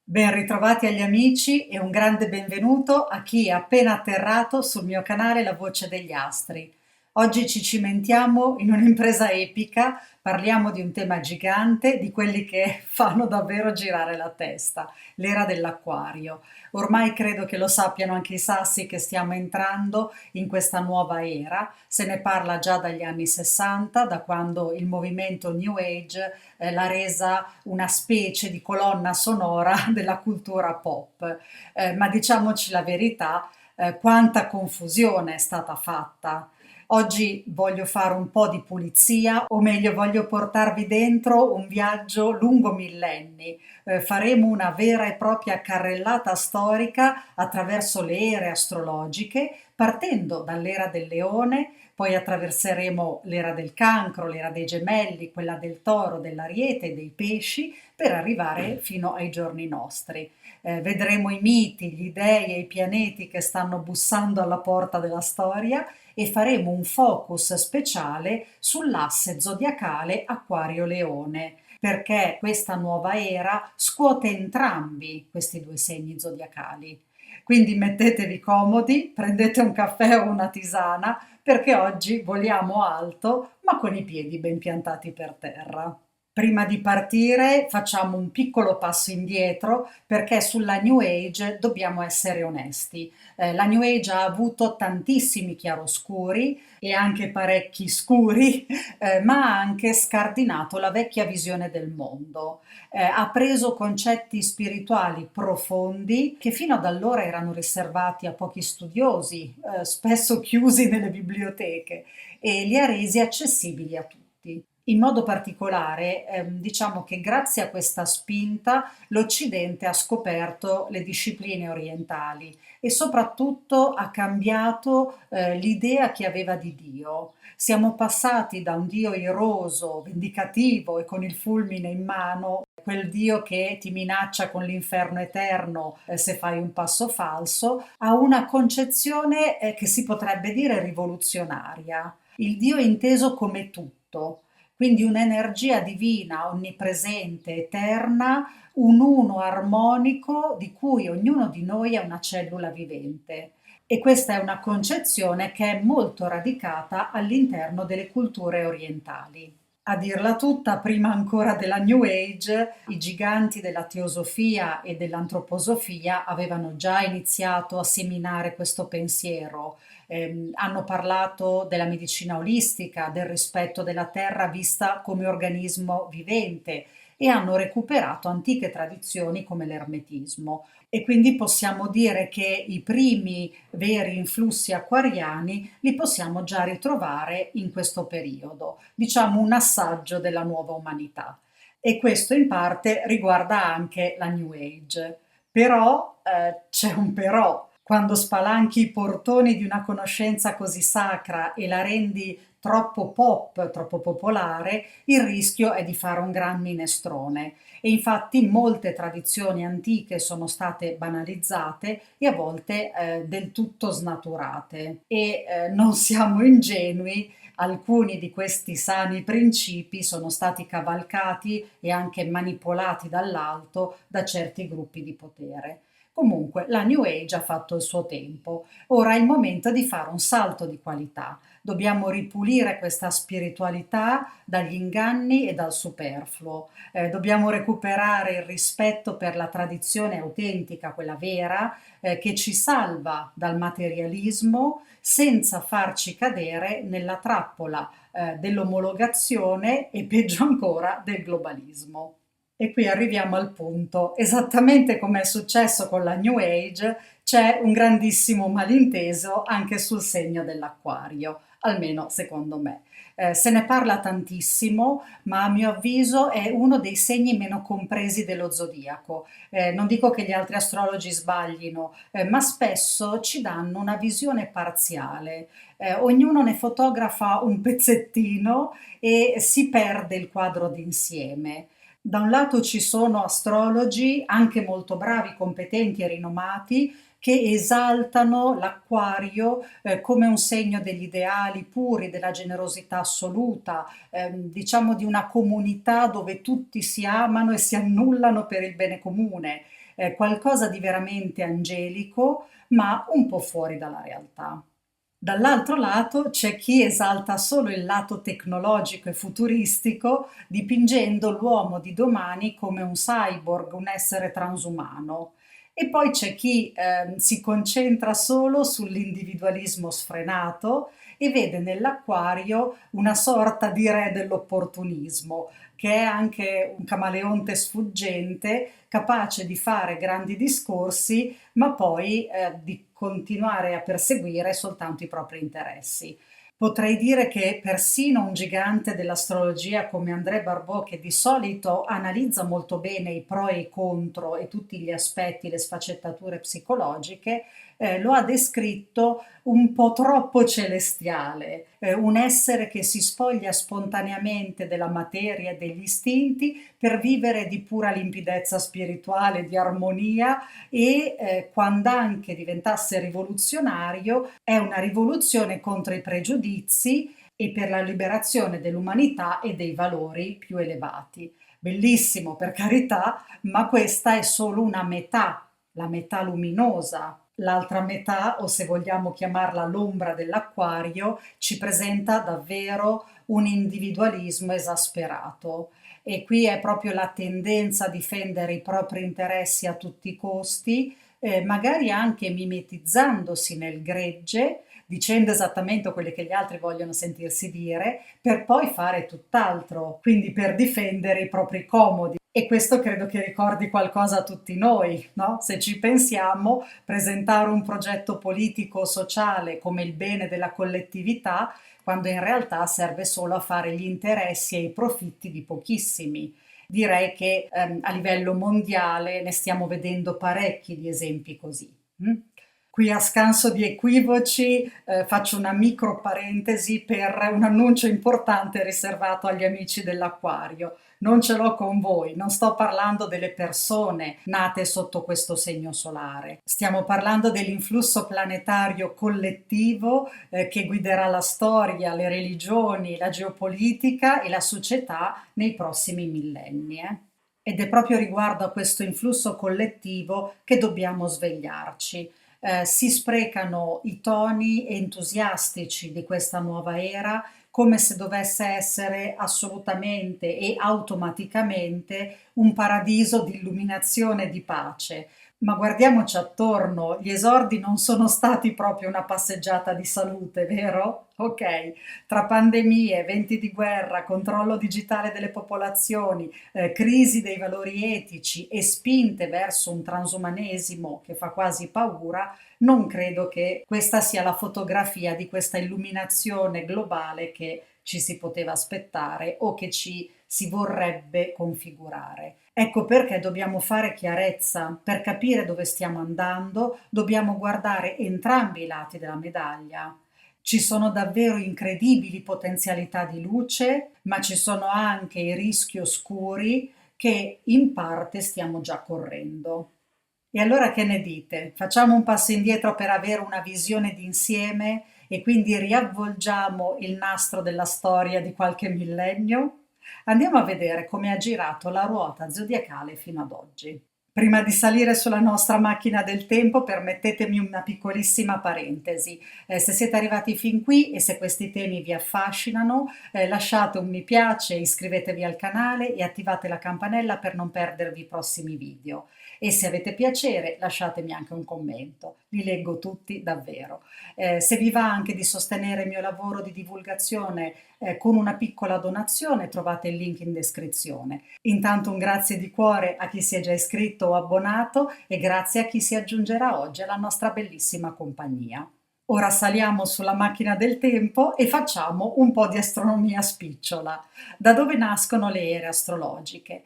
Ben ritrovati agli amici e un grande benvenuto a chi è appena atterrato sul mio canale La Voce degli Astri. Oggi ci cimentiamo in un'impresa epica, parliamo di un tema gigante, di quelli che fanno davvero girare la testa, l'era dell'acquario. Ormai credo che lo sappiano anche i sassi che stiamo entrando in questa nuova era, se ne parla già dagli anni 60, da quando il movimento New Age l'ha resa una specie di colonna sonora della cultura pop. Ma diciamoci la verità, quanta confusione è stata fatta. Oggi voglio fare un po' di pulizia, o meglio voglio portarvi dentro un viaggio lungo millenni. Faremo una vera e propria carrellata storica attraverso le ere astrologiche, partendo dall'era del leone, poi attraverseremo l'era del cancro, l'era dei gemelli, quella del toro, dell'ariete e dei pesci, per arrivare fino ai giorni nostri. Vedremo i miti, gli dei e i pianeti che stanno bussando alla porta della storia e faremo un focus speciale sull'asse zodiacale Acquario-Leone, perché questa nuova era scuote entrambi questi due segni zodiacali. Quindi mettetevi comodi, prendete un caffè o una tisana, perché oggi voliamo alto, ma con i piedi ben piantati per terra. Prima di partire facciamo un piccolo passo indietro perché sulla New Age dobbiamo essere onesti. La New Age ha avuto tantissimi chiaroscuri e anche parecchi scuri, ma ha anche scardinato la vecchia visione del mondo. Ha preso concetti spirituali profondi che fino ad allora erano riservati a pochi studiosi, spesso chiusi nelle biblioteche, e li ha resi accessibili a tutti. In modo particolare, diciamo che grazie a questa spinta l'Occidente ha scoperto le discipline orientali e soprattutto ha cambiato l'idea che aveva di Dio. Siamo passati da un Dio iroso, vendicativo e con il fulmine in mano, quel Dio che ti minaccia con l'inferno eterno se fai un passo falso, a una concezione che si potrebbe dire rivoluzionaria. Il Dio è inteso come tutto, quindi un'energia divina, onnipresente, eterna, un uno armonico di cui ognuno di noi è una cellula vivente. E questa è una concezione che è molto radicata all'interno delle culture orientali. A dirla tutta, prima ancora della New Age, i giganti della teosofia e dell'antroposofia avevano già iniziato a seminare questo pensiero. Hanno parlato della medicina olistica, del rispetto della terra vista come organismo vivente e hanno recuperato antiche tradizioni come l'ermetismo. E quindi possiamo dire che i primi veri influssi acquariani li possiamo già ritrovare in questo periodo, diciamo un assaggio della nuova umanità. E questo in parte riguarda anche la New Age. Però c'è un però. Quando spalanchi i portoni di una conoscenza così sacra e la rendi troppo pop, troppo popolare, il rischio è di fare un gran minestrone. E infatti molte tradizioni antiche sono state banalizzate e a volte del tutto snaturate. E non siamo ingenui, alcuni di questi sani principi sono stati cavalcati e anche manipolati dall'alto da certi gruppi di potere. Comunque, la New Age ha fatto il suo tempo. Ora è il momento di fare un salto di qualità. Dobbiamo ripulire questa spiritualità dagli inganni e dal superfluo. Dobbiamo recuperare il rispetto per la tradizione autentica, quella vera, che ci salva dal materialismo senza farci cadere nella trappola dell'omologazione e peggio ancora del globalismo. E qui arriviamo al punto. Esattamente come è successo con la New Age, c'è un grandissimo malinteso anche sul segno dell'Acquario, almeno secondo me. Se ne parla tantissimo, ma a mio avviso è uno dei segni meno compresi dello zodiaco. Non dico che gli altri astrologi sbaglino, ma spesso ci danno una visione parziale. Ognuno ne fotografa un pezzettino e si perde il quadro d'insieme. Da un lato ci sono astrologi, anche molto bravi, competenti e rinomati, che esaltano l'acquario come un segno degli ideali puri, della generosità assoluta, diciamo di una comunità dove tutti si amano e si annullano per il bene comune, qualcosa di veramente angelico, ma un po' fuori dalla realtà. Dall'altro lato c'è chi esalta solo il lato tecnologico e futuristico, dipingendo l'uomo di domani come un cyborg, un essere transumano. E poi c'è chi si concentra solo sull'individualismo sfrenato e vede nell'acquario una sorta di re dell'opportunismo, che è anche un camaleonte sfuggente, capace di fare grandi discorsi ma poi di continuare a perseguire soltanto i propri interessi. Potrei dire che persino un gigante dell'astrologia come André Barbeau, che di solito analizza molto bene i pro e i contro e tutti gli aspetti, le sfaccettature psicologiche, lo ha descritto un po' troppo celestiale, un essere che si spoglia spontaneamente della materia e degli istinti per vivere di pura limpidezza spirituale, di armonia e quando anche diventasse rivoluzionario è una rivoluzione contro i pregiudizi e per la liberazione dell'umanità e dei valori più elevati. Bellissimo per carità, ma questa è solo una metà, la metà luminosa. L'altra metà, o se vogliamo chiamarla l'ombra dell'acquario, ci presenta davvero un individualismo esasperato e qui è proprio la tendenza a difendere i propri interessi a tutti i costi, magari anche mimetizzandosi nel gregge, dicendo esattamente quello che gli altri vogliono sentirsi dire, per poi fare tutt'altro, quindi per difendere i propri comodi. E questo credo che ricordi qualcosa a tutti noi, no? Se ci pensiamo, presentare un progetto politico o sociale come il bene della collettività, quando in realtà serve solo a fare gli interessi e i profitti di pochissimi. Direi che a livello mondiale ne stiamo vedendo parecchi di esempi così. Mm? Qui a scanso di equivoci faccio una micro parentesi per un annuncio importante riservato agli amici dell'Acquario. Non ce l'ho con voi, non sto parlando delle persone nate sotto questo segno solare, stiamo parlando dell'influsso planetario collettivo che guiderà la storia, le religioni, la geopolitica e la società nei prossimi millenni. Ed è proprio riguardo a questo influsso collettivo che dobbiamo svegliarci. Si sprecano i toni entusiastici di questa nuova era come se dovesse essere assolutamente e automaticamente un paradiso di illuminazione e di pace. Ma guardiamoci attorno, gli esordi non sono stati proprio una passeggiata di salute, vero? Ok, tra pandemie, eventi di guerra, controllo digitale delle popolazioni, crisi dei valori etici e spinte verso un transumanesimo che fa quasi paura, non credo che questa sia la fotografia di questa illuminazione globale che ci si poteva aspettare o che ci si vorrebbe configurare. Ecco perché dobbiamo fare chiarezza, per capire dove stiamo andando, dobbiamo guardare entrambi i lati della medaglia. Ci sono davvero incredibili potenzialità di luce, ma ci sono anche i rischi oscuri che in parte stiamo già correndo. E allora che ne dite? Facciamo un passo indietro per avere una visione d'insieme e quindi riavvolgiamo il nastro della storia di qualche millennio? Andiamo a vedere come ha girato la ruota zodiacale fino ad oggi. Prima di salire sulla nostra macchina del tempo, permettetemi una piccolissima parentesi. Se siete arrivati fin qui e se questi temi vi affascinano, lasciate un mi piace, iscrivetevi al canale e attivate la campanella per non perdervi i prossimi video. E se avete piacere, lasciatemi anche un commento, li leggo tutti davvero. Se vi va anche di sostenere il mio lavoro di divulgazione con una piccola donazione, trovate il link in descrizione. Intanto un grazie di cuore a chi si è già iscritto o abbonato e grazie a chi si aggiungerà oggi alla nostra bellissima compagnia. Ora saliamo sulla macchina del tempo e facciamo un po' di astronomia spicciola. Da dove nascono le ere astrologiche?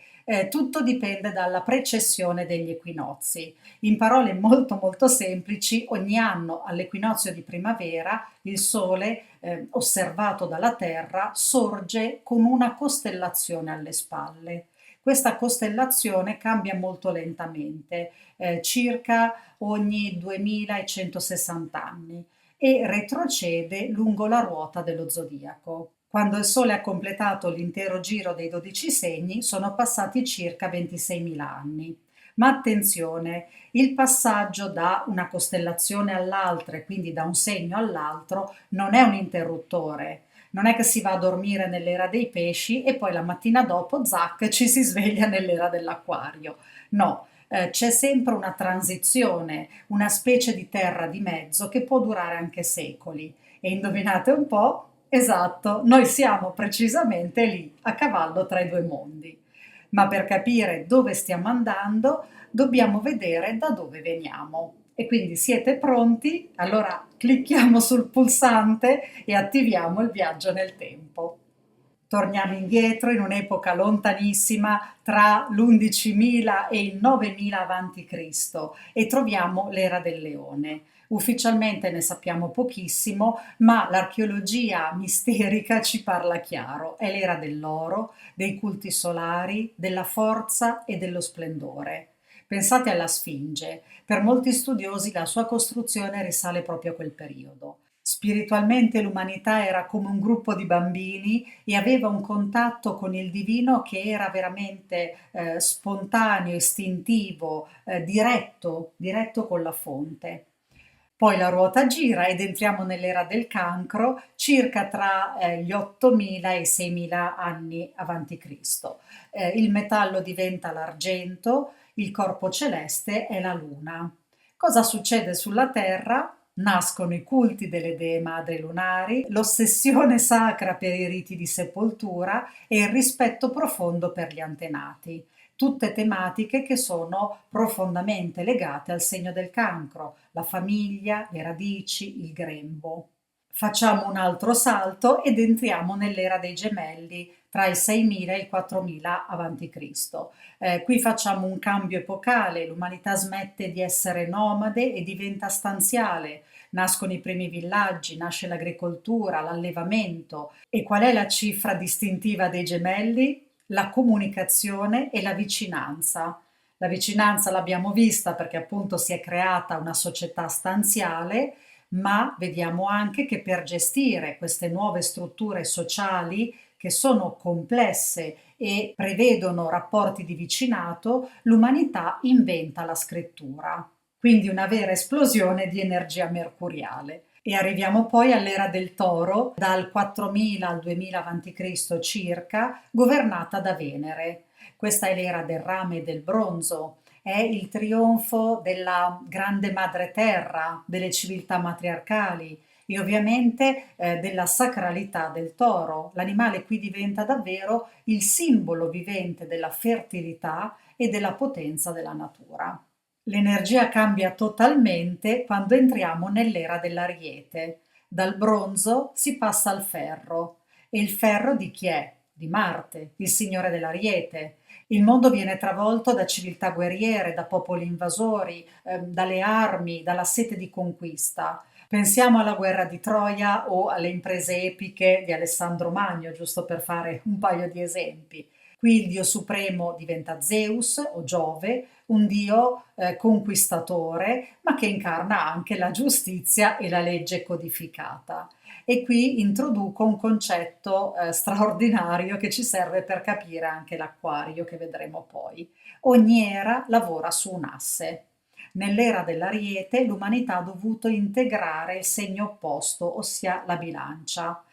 Tutto dipende dalla precessione degli equinozi. In parole molto molto semplici, ogni anno all'equinozio di primavera il Sole, osservato dalla Terra, sorge con una costellazione alle spalle. Questa costellazione cambia molto lentamente, circa ogni 2160 anni e retrocede lungo la ruota dello zodiaco. Quando il Sole ha completato l'intero giro dei 12 segni sono passati circa 26.000 anni. Ma attenzione, il passaggio da una costellazione all'altra e quindi da un segno all'altro non è un interruttore. Non è che si va a dormire nell'era dei pesci e poi la mattina dopo, zac, ci si sveglia nell'era dell'acquario. No, c'è sempre una transizione, una specie di terra di mezzo che può durare anche secoli. E indovinate un po'? Esatto, noi siamo precisamente lì, a cavallo tra i due mondi. Ma per capire dove stiamo andando, dobbiamo vedere da dove veniamo. E quindi siete pronti? Allora clicchiamo sul pulsante e attiviamo il viaggio nel tempo. Torniamo indietro in un'epoca lontanissima tra l'11.000 e il 9.000 avanti Cristo e troviamo l'era del leone. Ufficialmente ne sappiamo pochissimo, ma l'archeologia misterica ci parla chiaro. È l'era dell'oro, dei culti solari, della forza e dello splendore. Pensate alla Sfinge. Per molti studiosi la sua costruzione risale proprio a quel periodo. Spiritualmente l'umanità era come un gruppo di bambini e aveva un contatto con il divino che era veramente spontaneo, istintivo, diretto con la fonte. Poi la ruota gira ed entriamo nell'era del cancro, circa tra gli 8.000 e i 6.000 anni avanti Cristo. Il metallo diventa l'argento, il corpo celeste è la luna. Cosa succede sulla Terra? Nascono i culti delle dee madri lunari, l'ossessione sacra per i riti di sepoltura e il rispetto profondo per gli antenati. Tutte tematiche che sono profondamente legate al segno del cancro, la famiglia, le radici, il grembo. Facciamo un altro salto ed entriamo nell'era dei gemelli tra i 6.000 e i 4.000 avanti Cristo. Qui facciamo un cambio epocale, l'umanità smette di essere nomade e diventa stanziale, nascono i primi villaggi, nasce l'agricoltura, l'allevamento. E qual è la cifra distintiva dei gemelli? La comunicazione e la vicinanza. La vicinanza l'abbiamo vista perché appunto si è creata una società stanziale, ma vediamo anche che per gestire queste nuove strutture sociali che sono complesse e prevedono rapporti di vicinato, l'umanità inventa la scrittura. Quindi una vera esplosione di energia mercuriale. E arriviamo poi all'era del toro, dal 4000 al 2000 a.C. circa, governata da Venere. Questa è l'era del rame e del bronzo, è il trionfo della grande madre terra, delle civiltà matriarcali e ovviamente della sacralità del toro. L'animale qui diventa davvero il simbolo vivente della fertilità e della potenza della natura. L'energia cambia totalmente quando entriamo nell'era dell'Ariete. Dal bronzo si passa al ferro. E il ferro di chi è? Di Marte, il signore dell'Ariete. Il mondo viene travolto da civiltà guerriere, da popoli invasori, dalle armi, dalla sete di conquista. Pensiamo alla guerra di Troia o alle imprese epiche di Alessandro Magno, giusto per fare un paio di esempi. Qui il dio supremo diventa Zeus o Giove, un dio conquistatore, ma che incarna anche la giustizia e la legge codificata. E qui introduco un concetto straordinario che ci serve per capire anche l'acquario che vedremo poi. Ogni era lavora su un asse. Nell'era dell'Ariete l'umanità ha dovuto integrare il segno opposto, ossia la bilancia.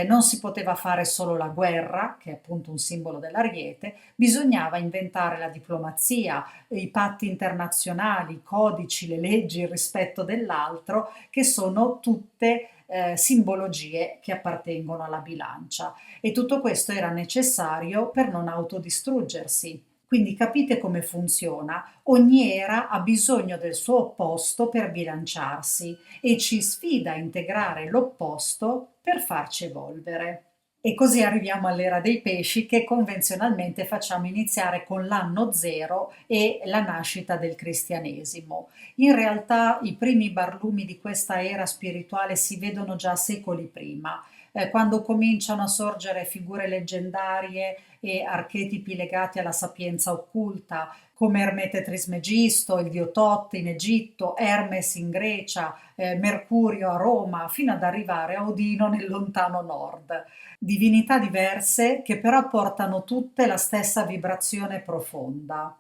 Non si poteva fare solo la guerra, che è appunto un simbolo dell'Ariete, bisognava inventare la diplomazia, i patti internazionali, i codici, le leggi, il rispetto dell'altro, che sono tutte simbologie che appartengono alla bilancia. E tutto questo era necessario per non autodistruggersi. Quindi capite come funziona, ogni era ha bisogno del suo opposto per bilanciarsi e ci sfida a integrare l'opposto per farci evolvere. E così arriviamo all'era dei pesci che convenzionalmente facciamo iniziare con l'anno zero e la nascita del cristianesimo. In realtà i primi barlumi di questa era spirituale si vedono già secoli prima, quando cominciano a sorgere figure leggendarie e archetipi legati alla sapienza occulta, come Ermete Trismegisto, il dio Tot in Egitto, Hermes in Grecia, Mercurio a Roma, fino ad arrivare a Odino nel lontano nord. Divinità diverse che però portano tutte la stessa vibrazione profonda.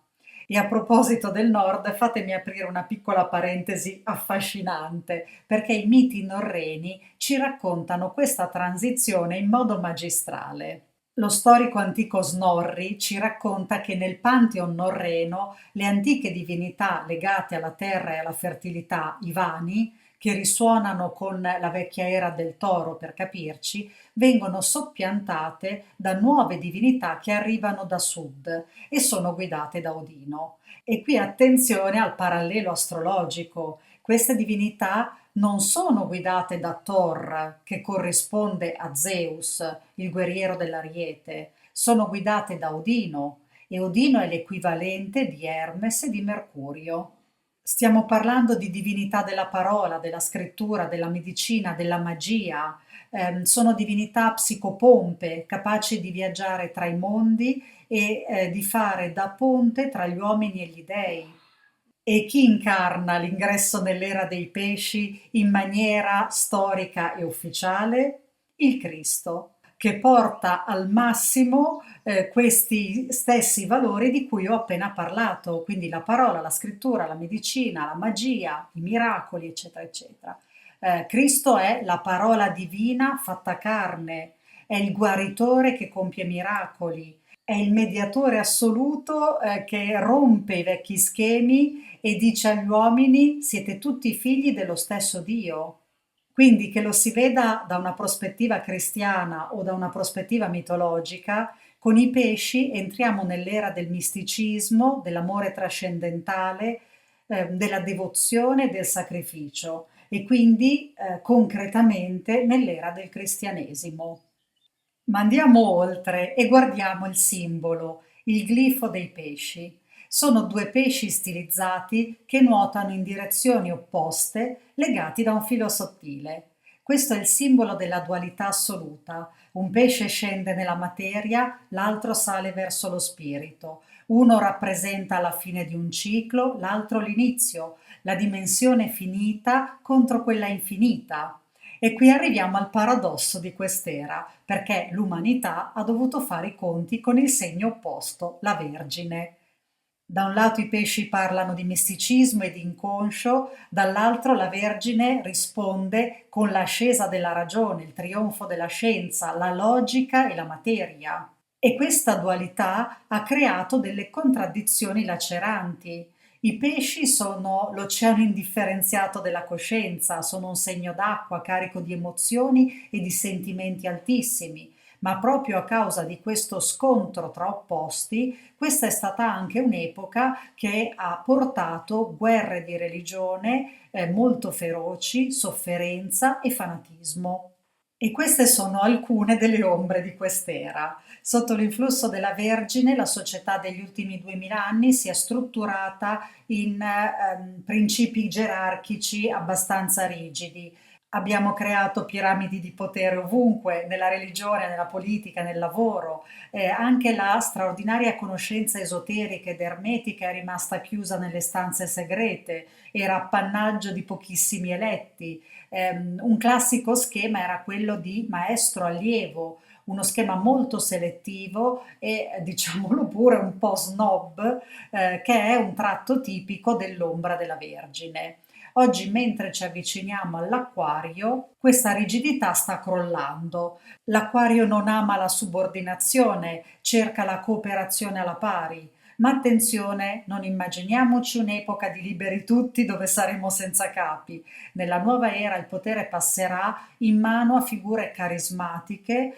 E a proposito del nord, fatemi aprire una piccola parentesi affascinante, perché i miti norreni ci raccontano questa transizione in modo magistrale. Lo storico antico Snorri ci racconta che nel Pantheon norreno le antiche divinità legate alla terra e alla fertilità, i Vani, che risuonano con la vecchia era del toro per capirci, vengono soppiantate da nuove divinità che arrivano da sud e sono guidate da Odino. E qui attenzione al parallelo astrologico. Queste divinità non sono guidate da Thor, che corrisponde a Zeus, il guerriero dell'Ariete, sono guidate da Odino e Odino è l'equivalente di Hermes e di Mercurio. Stiamo parlando di divinità della parola, della scrittura, della medicina, della magia. Sono divinità psicopompe, capaci di viaggiare tra i mondi e di fare da ponte tra gli uomini e gli dei. E chi incarna l'ingresso nell'era dei pesci in maniera storica e ufficiale? Il Cristo, che porta al massimo questi stessi valori di cui ho appena parlato, quindi la parola, la scrittura, la medicina, la magia, i miracoli, eccetera, eccetera. Cristo è la parola divina fatta carne, è il guaritore che compie miracoli, è il mediatore assoluto che rompe i vecchi schemi e dice agli uomini siete tutti figli dello stesso Dio. Quindi che lo si veda da una prospettiva cristiana o da una prospettiva mitologica, con i pesci entriamo nell'era del misticismo, dell'amore trascendentale, della devozione e del sacrificio e quindi concretamente nell'era del cristianesimo. Ma andiamo oltre e guardiamo il simbolo, il glifo dei pesci. Sono due pesci stilizzati che nuotano in direzioni opposte, legati da un filo sottile. Questo è il simbolo della dualità assoluta. Un pesce scende nella materia, l'altro sale verso lo spirito. Uno rappresenta la fine di un ciclo, l'altro l'inizio, la dimensione finita contro quella infinita. E qui arriviamo al paradosso di quest'era, perché l'umanità ha dovuto fare i conti con il segno opposto, la Vergine. Da un lato i pesci parlano di misticismo e di inconscio, dall'altro la Vergine risponde con l'ascesa della ragione, il trionfo della scienza, la logica e la materia. E questa dualità ha creato delle contraddizioni laceranti. I pesci sono l'oceano indifferenziato della coscienza, sono un segno d'acqua carico di emozioni e di sentimenti altissimi, ma proprio a causa di questo scontro tra opposti, questa è stata anche un'epoca che ha portato guerre di religione molto feroci, sofferenza e fanatismo. E queste sono alcune delle ombre di quest'era. Sotto l'influsso della Vergine, la società degli ultimi 2000 anni si è strutturata in principi gerarchici abbastanza rigidi. Abbiamo creato piramidi di potere ovunque, nella religione, nella politica, nel lavoro. Anche la straordinaria conoscenza esoterica ed ermetica è rimasta chiusa nelle stanze segrete, era appannaggio di pochissimi eletti. Un classico schema era quello di maestro-allievo, uno schema molto selettivo e diciamolo pure un po' snob, che è un tratto tipico dell'ombra della Vergine. Oggi, mentre ci avviciniamo all'acquario, questa rigidità sta crollando. L'acquario non ama la subordinazione, cerca la cooperazione alla pari. Ma attenzione, non immaginiamoci un'epoca di liberi tutti dove saremo senza capi. Nella nuova era il potere passerà in mano a figure carismatiche,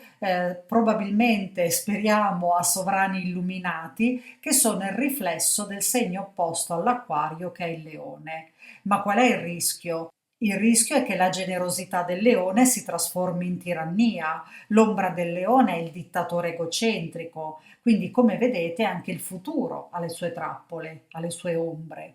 probabilmente speriamo a sovrani illuminati, che sono il riflesso del segno opposto all'acquario che è il leone. Ma qual è il rischio? Il rischio è che la generosità del leone si trasformi in tirannia. L'ombra del leone è il dittatore egocentrico, quindi come vedete anche il futuro ha le sue trappole, ha le sue ombre.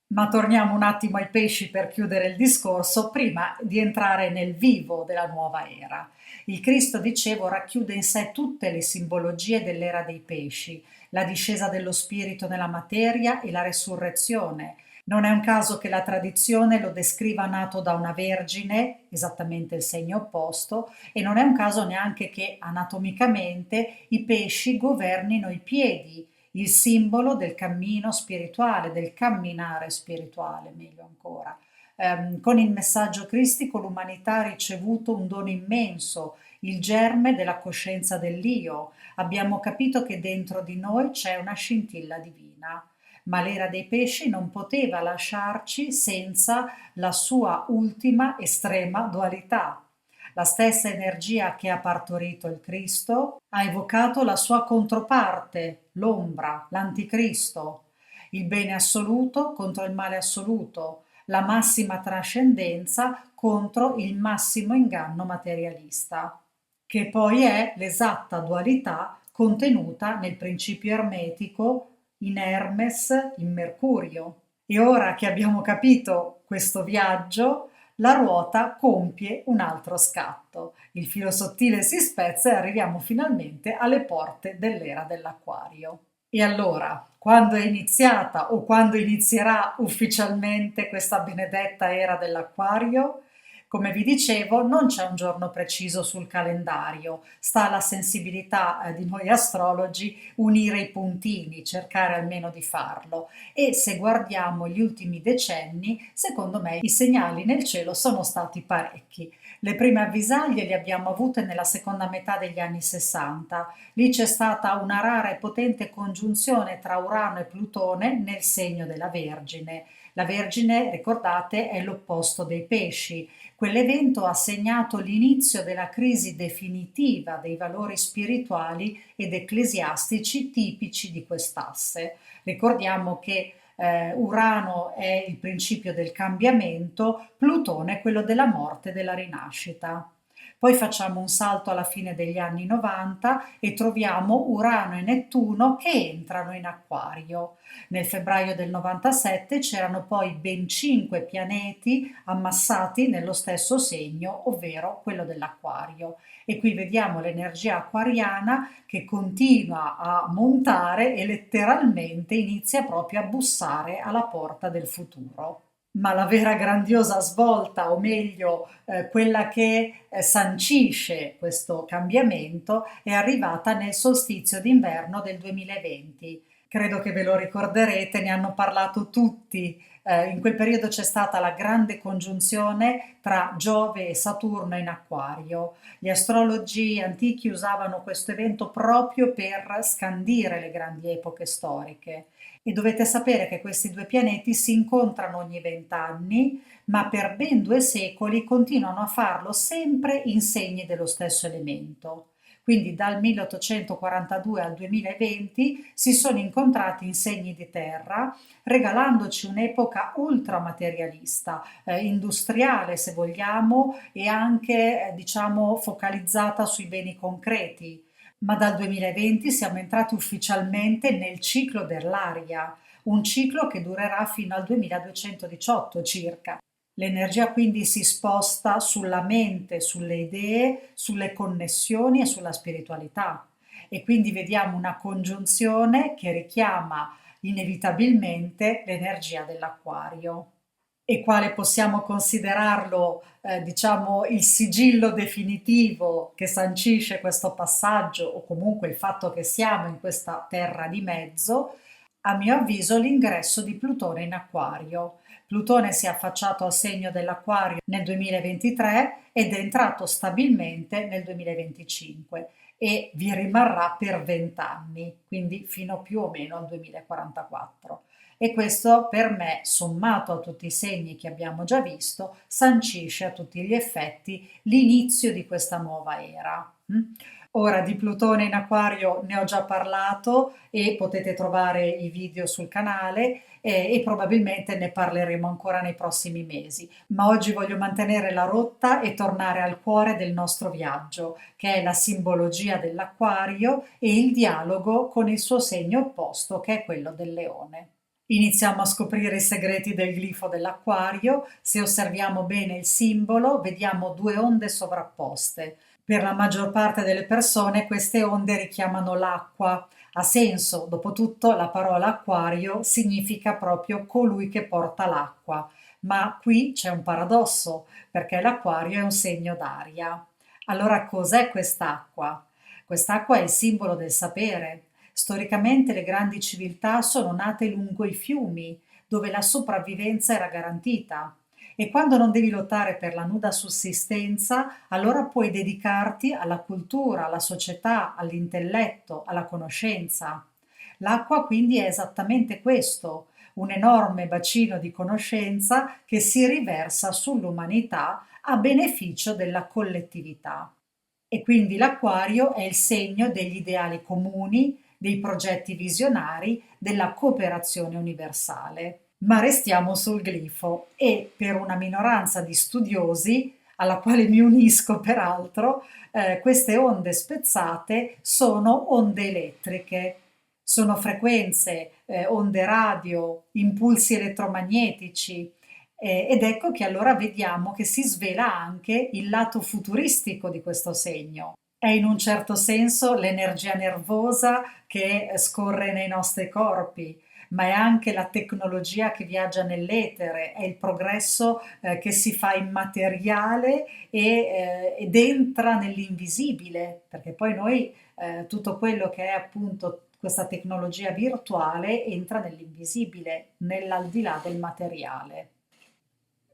Ma torniamo un attimo ai pesci per chiudere il discorso, prima di entrare nel vivo della nuova era. Il Cristo, dicevo, racchiude in sé tutte le simbologie dell'era dei pesci, la discesa dello spirito nella materia e la resurrezione. Non è un caso che la tradizione lo descriva nato da una vergine, esattamente il segno opposto, e non è un caso neanche che anatomicamente i pesci governino i piedi, il simbolo del cammino spirituale, del camminare spirituale, meglio ancora. Con il messaggio cristico l'umanità ha ricevuto un dono immenso, il germe della coscienza dell'io. Abbiamo capito che dentro di noi c'è una scintilla divina, ma l'era dei pesci non poteva lasciarci senza la sua ultima estrema dualità. La stessa energia che ha partorito il Cristo ha evocato la sua controparte, l'ombra, l'anticristo, il bene assoluto contro il male assoluto, la massima trascendenza contro il massimo inganno materialista, che poi è l'esatta dualità contenuta nel principio ermetico in Hermes, in Mercurio. E ora che abbiamo capito questo viaggio, la ruota compie un altro scatto. Il filo sottile si spezza e arriviamo finalmente alle porte dell'era dell'Acquario. E allora, quando è iniziata o quando inizierà ufficialmente questa benedetta era dell'Acquario? Come vi dicevo, non c'è un giorno preciso sul calendario, sta alla sensibilità di noi astrologi unire i puntini, cercare almeno di farlo. E se guardiamo gli ultimi decenni, secondo me i segnali nel cielo sono stati parecchi. Le prime avvisaglie le abbiamo avute nella seconda metà degli anni 60. Lì c'è stata una rara e potente congiunzione tra Urano e Plutone nel segno della Vergine. La Vergine, ricordate, è l'opposto dei pesci. Quell'evento ha segnato l'inizio della crisi definitiva dei valori spirituali ed ecclesiastici tipici di quest'asse. Ricordiamo che Urano è il principio del cambiamento, Plutone è quello della morte e della rinascita. Poi facciamo un salto alla fine degli anni 90 e troviamo Urano e Nettuno che entrano in Acquario. Nel febbraio del 97 c'erano poi ben 5 pianeti ammassati nello stesso segno, ovvero quello dell'Acquario. E qui vediamo l'energia acquariana che continua a montare e letteralmente inizia proprio a bussare alla porta del futuro. Ma la vera grandiosa svolta, o meglio, quella che sancisce questo cambiamento, è arrivata nel solstizio d'inverno del 2020. Credo che ve lo ricorderete, ne hanno parlato tutti. In quel periodo c'è stata la grande congiunzione tra Giove e Saturno in Acquario. Gli astrologi antichi usavano questo evento proprio per scandire le grandi epoche storiche. E dovete sapere che questi due pianeti si incontrano ogni 20 anni, ma per ben 2 secoli continuano a farlo sempre in segni dello stesso elemento. Quindi dal 1842 al 2020 si sono incontrati in segni di terra, regalandoci un'epoca ultramaterialista, industriale se vogliamo, e anche diciamo focalizzata sui beni concreti. Ma dal 2020 siamo entrati ufficialmente nel ciclo dell'aria, un ciclo che durerà fino al 2218 circa. L'energia quindi si sposta sulla mente, sulle idee, sulle connessioni e sulla spiritualità. E quindi vediamo una congiunzione che richiama inevitabilmente l'energia dell'acquario. E quale possiamo considerarlo, diciamo, il sigillo definitivo che sancisce questo passaggio o comunque il fatto che siamo in questa terra di mezzo, a mio avviso l'ingresso di Plutone in Acquario. Plutone si è affacciato al segno dell'Acquario nel 2023 ed è entrato stabilmente nel 2025 e vi rimarrà per 20 anni, quindi fino più o meno al 2044. E questo per me, sommato a tutti i segni che abbiamo già visto, sancisce a tutti gli effetti l'inizio di questa nuova era. Ora di Plutone in Acquario ne ho già parlato e potete trovare i video sul canale e probabilmente ne parleremo ancora nei prossimi mesi. Ma oggi voglio mantenere la rotta e tornare al cuore del nostro viaggio, che è la simbologia dell'Acquario e il dialogo con il suo segno opposto, che è quello del Leone. Iniziamo a scoprire i segreti del glifo dell'acquario. Se osserviamo bene il simbolo, vediamo due onde sovrapposte. Per la maggior parte delle persone queste onde richiamano l'acqua. Ha senso, dopotutto la parola acquario significa proprio colui che porta l'acqua. Ma qui c'è un paradosso, perché l'acquario è un segno d'aria. Allora cos'è quest'acqua? Quest'acqua è il simbolo del sapere. Storicamente le grandi civiltà sono nate lungo i fiumi, dove la sopravvivenza era garantita. E quando non devi lottare per la nuda sussistenza, allora puoi dedicarti alla cultura, alla società, all'intelletto, alla conoscenza. L'acqua quindi è esattamente questo, un enorme bacino di conoscenza che si riversa sull'umanità a beneficio della collettività. E quindi l'acquario è il segno degli ideali comuni, dei progetti visionari, della cooperazione universale. Ma restiamo sul glifo e per una minoranza di studiosi, alla quale mi unisco peraltro, queste onde spezzate sono onde elettriche, sono frequenze, onde radio, impulsi elettromagnetici, ed ecco che allora vediamo che si svela anche il lato futuristico di questo segno. È in un certo senso l'energia nervosa che scorre nei nostri corpi, ma è anche la tecnologia che viaggia nell'etere, è il progresso che si fa immateriale ed entra nell'invisibile, perché poi noi tutto quello che è appunto questa tecnologia virtuale entra nell'invisibile, nell'aldilà del materiale.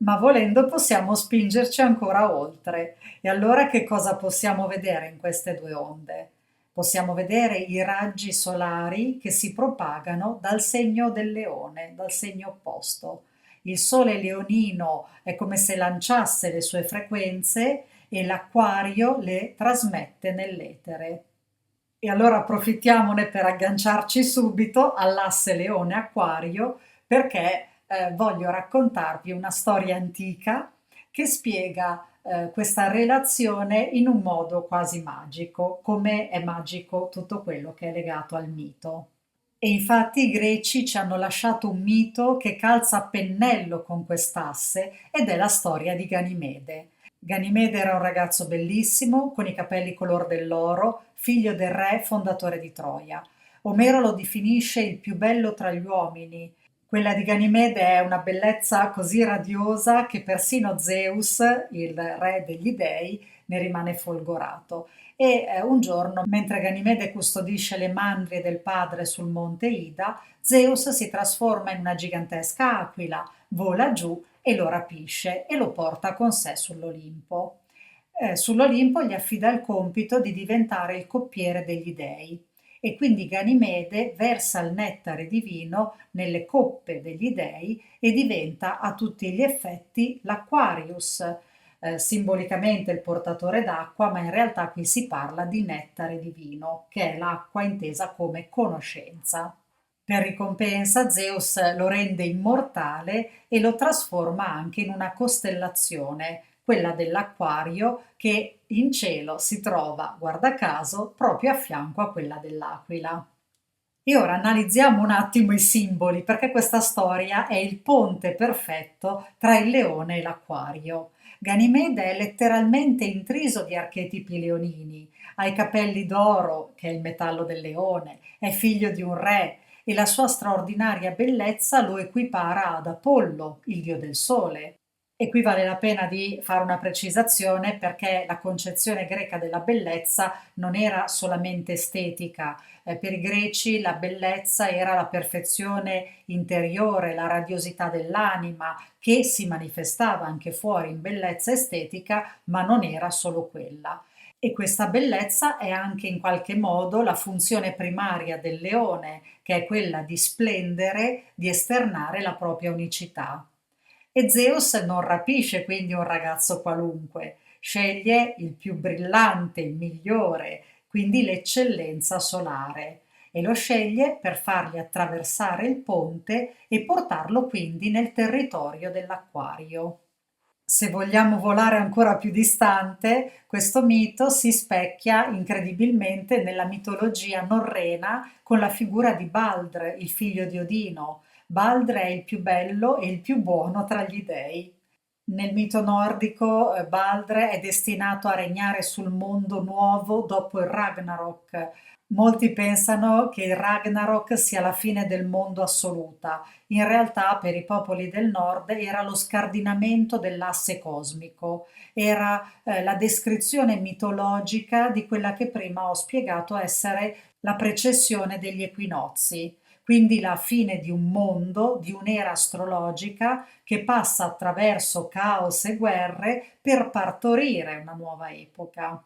Ma volendo possiamo spingerci ancora oltre. E allora che cosa possiamo vedere in queste due onde? Possiamo vedere i raggi solari che si propagano dal segno del leone, dal segno opposto. Il sole leonino è come se lanciasse le sue frequenze e l'acquario le trasmette nell'etere. E allora approfittiamone per agganciarci subito all'asse leone-acquario perché voglio raccontarvi una storia antica che spiega questa relazione in un modo quasi magico, come è magico tutto quello che è legato al mito. E infatti i greci ci hanno lasciato un mito che calza a pennello con quest'asse ed è la storia di Ganimede. Ganimede era un ragazzo bellissimo, con i capelli color dell'oro, figlio del re fondatore di Troia. Omero lo definisce il più bello tra gli uomini. Quella di Ganimede è una bellezza così radiosa che persino Zeus, il re degli dei, ne rimane folgorato. E un giorno, mentre Ganimede custodisce le mandrie del padre sul monte Ida, Zeus si trasforma in una gigantesca aquila, vola giù e lo rapisce e lo porta con sé sull'Olimpo. Sull'Olimpo gli affida il compito di diventare il coppiere degli dei e quindi Ganimede versa il nettare divino nelle coppe degli dei e diventa a tutti gli effetti l'Aquarius, simbolicamente il portatore d'acqua, ma in realtà qui si parla di nettare divino, che è l'acqua intesa come conoscenza. Per ricompensa Zeus lo rende immortale e lo trasforma anche in una costellazione, quella dell'Acquario, che in cielo si trova, guarda caso, proprio a fianco a quella dell'Aquila. E ora analizziamo un attimo i simboli, perché questa storia è il ponte perfetto tra il leone e l'acquario. Ganimede è letteralmente intriso di archetipi leonini, ha i capelli d'oro, che è il metallo del leone, è figlio di un re e la sua straordinaria bellezza lo equipara ad Apollo, il dio del sole. E qui vale la pena di fare una precisazione perché la concezione greca della bellezza non era solamente estetica. Per i greci la bellezza era la perfezione interiore, la radiosità dell'anima, che si manifestava anche fuori in bellezza estetica, ma non era solo quella. E questa bellezza è anche in qualche modo la funzione primaria del leone, che è quella di splendere, di esternare la propria unicità. E Zeus non rapisce quindi un ragazzo qualunque, sceglie il più brillante, il migliore, quindi l'eccellenza solare, e lo sceglie per fargli attraversare il ponte e portarlo quindi nel territorio dell'acquario. Se vogliamo volare ancora più distante, questo mito si specchia incredibilmente nella mitologia norrena con la figura di Baldr, il figlio di Odino. Baldr è il più bello e il più buono tra gli dei. Nel mito nordico, Baldr è destinato a regnare sul mondo nuovo dopo il Ragnarok. Molti pensano che il Ragnarok sia la fine del mondo assoluta. In realtà, per i popoli del nord era lo scardinamento dell'asse cosmico, era la descrizione mitologica di quella che prima ho spiegato essere la precessione degli equinozi, quindi la fine di un mondo, di un'era astrologica che passa attraverso caos e guerre per partorire una nuova epoca.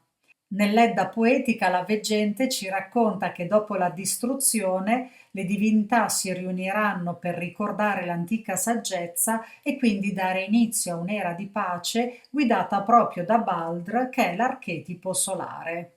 Nell'Edda poetica la veggente ci racconta che dopo la distruzione le divinità si riuniranno per ricordare l'antica saggezza e quindi dare inizio a un'era di pace guidata proprio da Baldr, che è l'archetipo solare.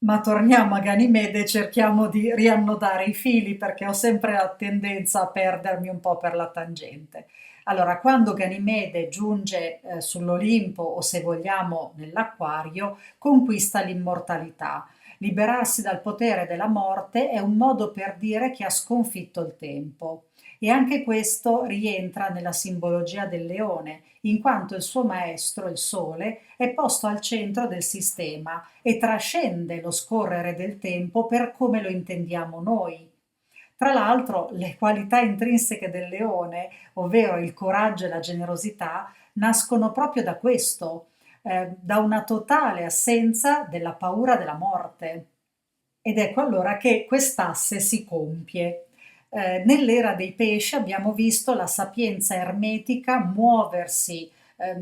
Ma torniamo a Ganimede e cerchiamo di riannodare i fili perché ho sempre la tendenza a perdermi un po' per la tangente. Allora, quando Ganimede giunge sull'Olimpo o se vogliamo nell'Acquario, conquista l'immortalità. Liberarsi dal potere della morte è un modo per dire che ha sconfitto il tempo. E anche questo rientra nella simbologia del leone, in quanto il suo maestro, il Sole, è posto al centro del sistema e trascende lo scorrere del tempo per come lo intendiamo noi. Tra l'altro, le qualità intrinseche del leone, ovvero il coraggio e la generosità, nascono proprio da questo, da una totale assenza della paura della morte. Ed ecco allora che quest'asse si compie. Nell'era dei pesci abbiamo visto la sapienza ermetica muoversi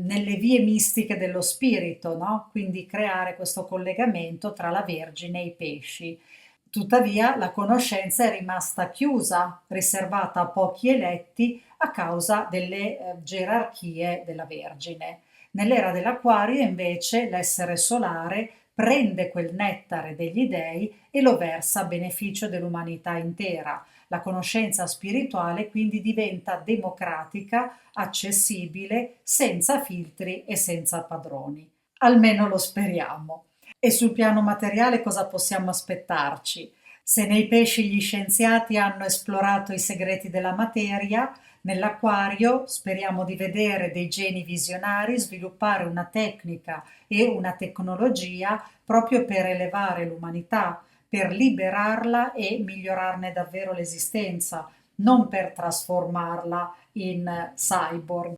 nelle vie mistiche dello spirito, no? Quindi creare questo collegamento tra la Vergine e i pesci. Tuttavia la conoscenza è rimasta chiusa, riservata a pochi eletti a causa delle gerarchie della Vergine. Nell'era dell'Acquario invece l'essere solare prende quel nettare degli dei e lo versa a beneficio dell'umanità intera. La conoscenza spirituale quindi diventa democratica, accessibile, senza filtri e senza padroni. Almeno lo speriamo. E sul piano materiale cosa possiamo aspettarci? Se nei pesci gli scienziati hanno esplorato i segreti della materia, nell'acquario speriamo di vedere dei geni visionari sviluppare una tecnica e una tecnologia proprio per elevare l'umanità, per liberarla e migliorarne davvero l'esistenza, non per trasformarla in cyborg.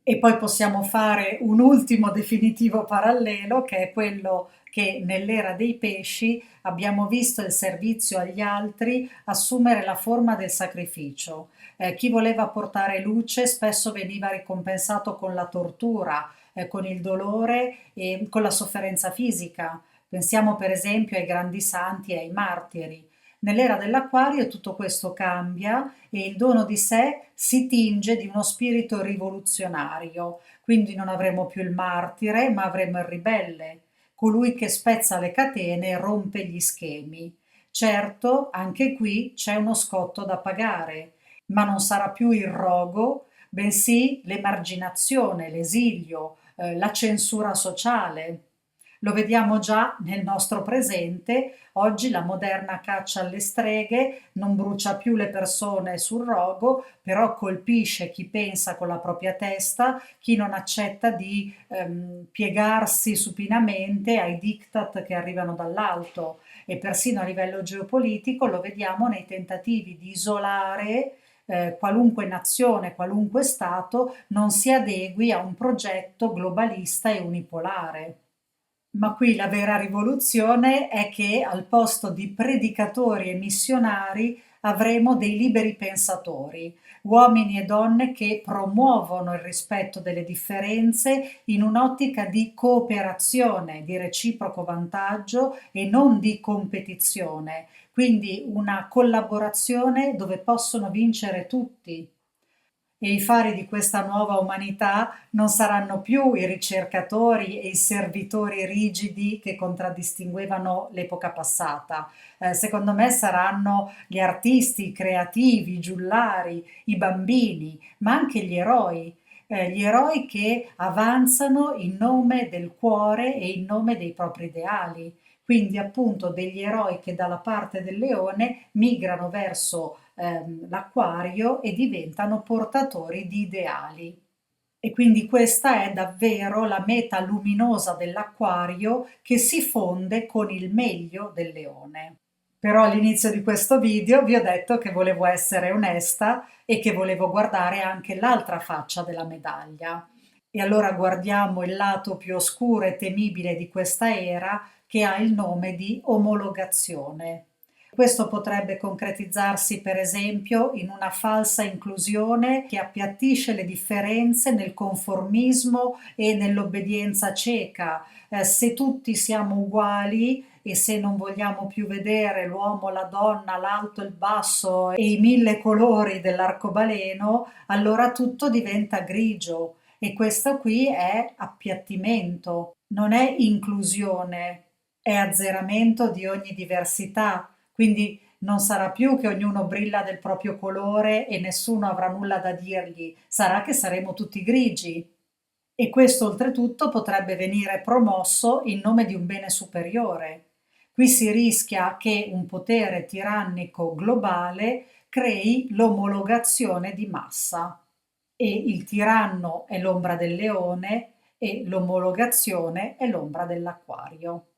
E poi possiamo fare un ultimo definitivo parallelo, che è quello che nell'era dei pesci abbiamo visto il servizio agli altri assumere la forma del sacrificio. Chi voleva portare luce spesso veniva ricompensato con la tortura, con il dolore e con la sofferenza fisica. Pensiamo per esempio ai grandi santi e ai martiri. Nell'era dell'Acquario tutto questo cambia e il dono di sé si tinge di uno spirito rivoluzionario, quindi non avremo più il martire, ma avremo il ribelle, colui che spezza le catene e rompe gli schemi. Certo, anche qui c'è uno scotto da pagare, ma non sarà più il rogo, bensì l'emarginazione, l'esilio, la censura sociale. Lo vediamo già nel nostro presente, oggi la moderna caccia alle streghe non brucia più le persone sul rogo, però colpisce chi pensa con la propria testa, chi non accetta di piegarsi supinamente ai diktat che arrivano dall'alto e persino a livello geopolitico lo vediamo nei tentativi di isolare qualunque nazione, qualunque Stato non si adegui a un progetto globalista e unipolare. Ma qui la vera rivoluzione è che al posto di predicatori e missionari avremo dei liberi pensatori, uomini e donne che promuovono il rispetto delle differenze in un'ottica di cooperazione, di reciproco vantaggio e non di competizione, quindi una collaborazione dove possono vincere tutti. E i fari di questa nuova umanità non saranno più i ricercatori e i servitori rigidi che contraddistinguevano l'epoca passata. Secondo me saranno gli artisti, i creativi, i giullari, i bambini, ma anche gli eroi che avanzano in nome del cuore e in nome dei propri ideali. Quindi appunto degli eroi che dalla parte del leone migrano verso l'acquario e diventano portatori di ideali. E quindi questa è davvero la meta luminosa dell'acquario che si fonde con il meglio del leone. Però all'inizio di questo video vi ho detto che volevo essere onesta e che volevo guardare anche l'altra faccia della medaglia. E allora guardiamo il lato più oscuro e temibile di questa era, che ha il nome di omologazione. Questo potrebbe concretizzarsi per esempio in una falsa inclusione che appiattisce le differenze nel conformismo e nell'obbedienza cieca. Se tutti siamo uguali e se non vogliamo più vedere l'uomo, la donna, l'alto, il basso e i mille colori dell'arcobaleno, allora tutto diventa grigio e questo qui è appiattimento, non è inclusione, è azzeramento di ogni diversità. Quindi non sarà più che ognuno brilla del proprio colore e nessuno avrà nulla da dirgli, sarà che saremo tutti grigi. E questo oltretutto potrebbe venire promosso in nome di un bene superiore. Qui si rischia che un potere tirannico globale crei l'omologazione di massa e il tiranno è l'ombra del leone e l'omologazione è l'ombra dell'acquario.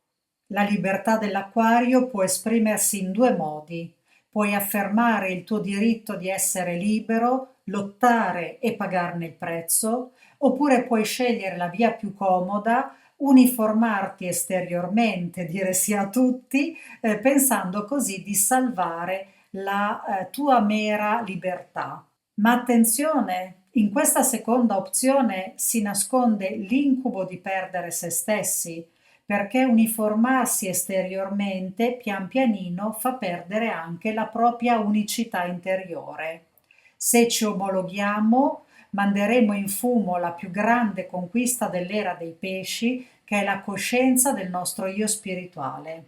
La libertà dell'acquario può esprimersi in due modi. Puoi affermare il tuo diritto di essere libero, lottare e pagarne il prezzo, oppure puoi scegliere la via più comoda, uniformarti esteriormente, dire sì a tutti, pensando così di salvare la tua mera libertà. Ma attenzione, in questa seconda opzione si nasconde l'incubo di perdere se stessi, perché uniformarsi esteriormente pian pianino fa perdere anche la propria unicità interiore. Se ci omologhiamo, manderemo in fumo la più grande conquista dell'era dei pesci, che è la coscienza del nostro io spirituale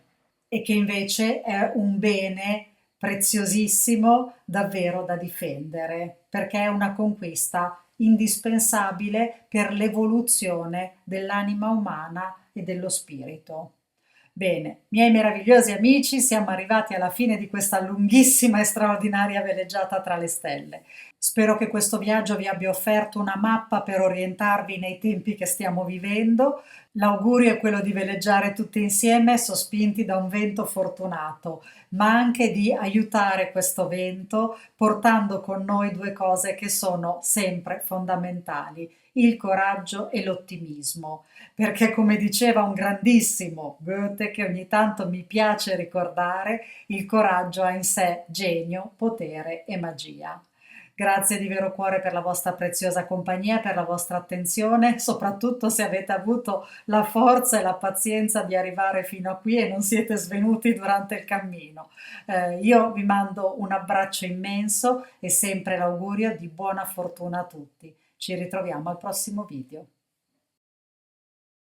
e che invece è un bene preziosissimo davvero da difendere, perché è una conquista indispensabile per l'evoluzione dell'anima umana e dello spirito. Bene, miei meravigliosi amici, siamo arrivati alla fine di questa lunghissima e straordinaria veleggiata tra le stelle. Spero che questo viaggio vi abbia offerto una mappa per orientarvi nei tempi che stiamo vivendo. L'augurio è quello di veleggiare tutti insieme, sospinti da un vento fortunato, ma anche di aiutare questo vento portando con noi due cose che sono sempre fondamentali, il coraggio e l'ottimismo, perché come diceva un grandissimo Goethe che ogni tanto mi piace ricordare, il coraggio ha in sé genio, potere e magia. Grazie di vero cuore per la vostra preziosa compagnia, per la vostra attenzione, soprattutto se avete avuto la forza e la pazienza di arrivare fino a qui e non siete svenuti durante il cammino. Io vi mando un abbraccio immenso e sempre l'augurio di buona fortuna a tutti. Ci ritroviamo al prossimo video.